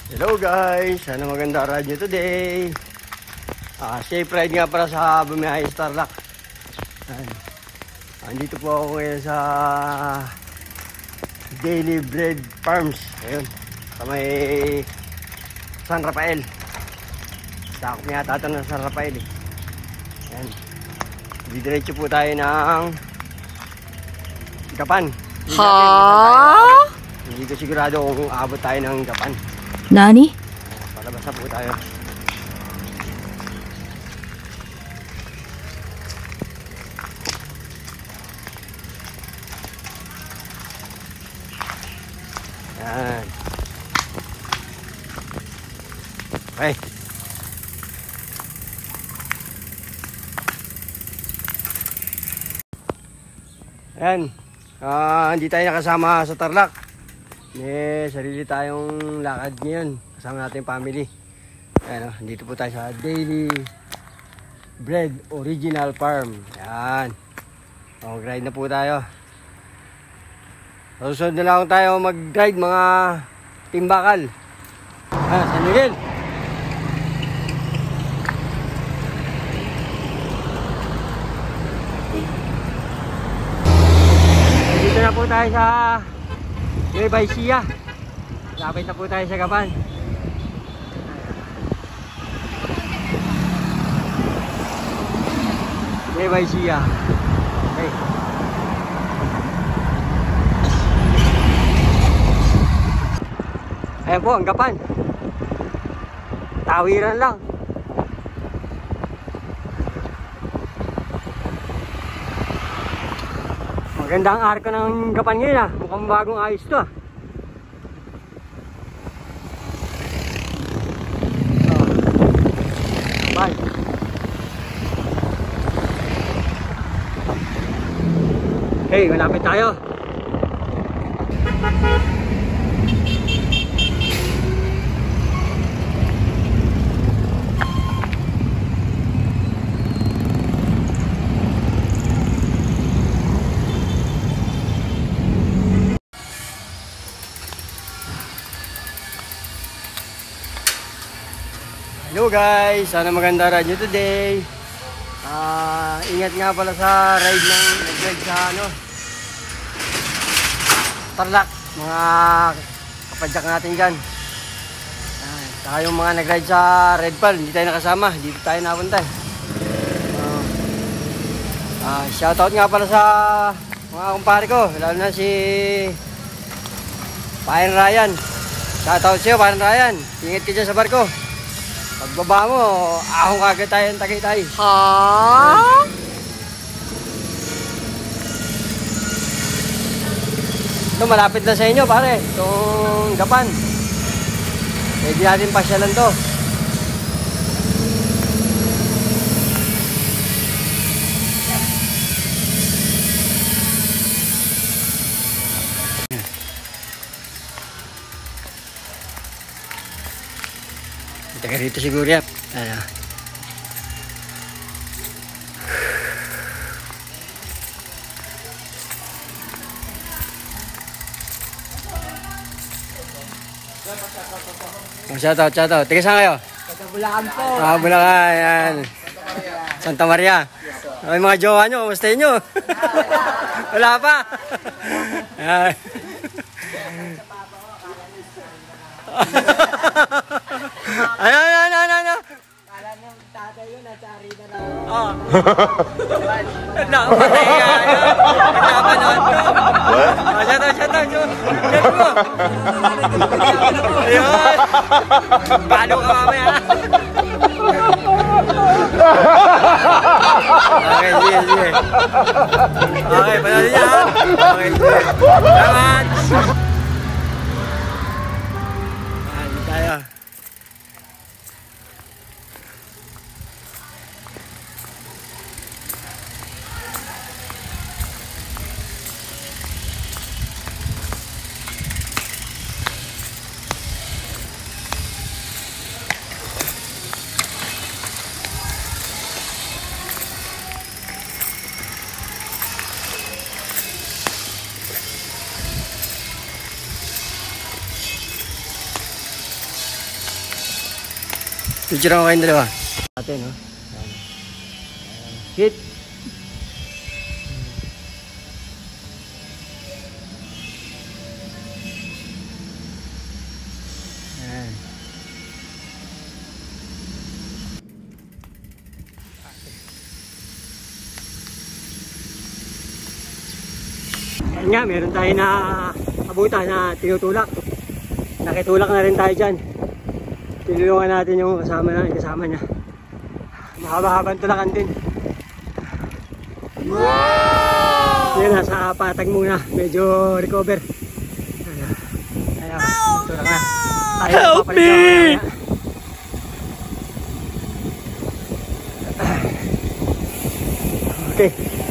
Hello guys, sana maganda ride nyo today. Safe ride nga para sa bumiyahe Tarlac. Andito po ako ngayon sa Daily Bread Farms. Ayun, sa may San Rafael. Sakop niya ata ng San Rafael eh. Ayan. Didiretso po tayo ng Gapan. Hindi ko sigurado kung abot tayo ng Gapan. Nani? Palabas na po tayo. Yan. Okay. Ayan. Hindi tayo nakasama sa Tarlac. May sarili tayong lakad ngayon. Kasama natin yung family. Ayan, dito po tayo sa Daily Bread Original Farm. Ayan. Mag-ride na po tayo. Susunod na lang tayo mag-ride mga timbakal. San Miguel. Dito na po tayo sa Nueva Ecija. Lapit na po tayo sa Gapan. Nueva Ecija. Okay. Ayan po ang Gapan. Tawiran lang. Maganda ang arko ng Gapan ngayon ah. Mukhang bagong ayos to ah. Bye. Hey, malapit tayo. Hello guys, sana maganda ride nyo today. Ingat nga pala sa ride sa Tarlac, mga kapadyak natin dyan. Saka yung mga nag-ride sa Red Pal, hindi tayo nakasama, dito tayo napunta. Shoutout nga pala sa mga kumpare ko, lalo na si Payan Ryan. Shoutout sa'yo Payan Ryan, ingat ka dyan sa barko. Pagbaba mo, ahong kagad tayo ng Tagaytay. Ito, malapit na sa inyo pare, itong Gapan. Pwede natin pasyalan to. Taga rito siguro yan. Shoutout. Taga saan kayo? Taga Bulacan po. Bulacan. Yan. Santa Maria. Ay, mga jowa nyo, kumusta nyo? Wala pa. Yan. Ano. Kala nung tatay yun, natsari na lang. Oo. Patay ka. Nagkapanood ko. Shoutout. Ayun. Palo ka mamaya. Okay, sige. Okay, panood niya. Okay, sige. Salamat. Dito tayo. Picture ako kayong dalawa. Ate, no? Hit. Ayan. Ayan nga, meron tayo na abutan na tinutulak. Nakitulak na rin tayo dyan. Tinulungan natin yung kasama niya. Mahaba-habang tulakan din. Wow! Yan, nasa patag muna. Medyo recover. Ayan, tulak na. Help me! Okay.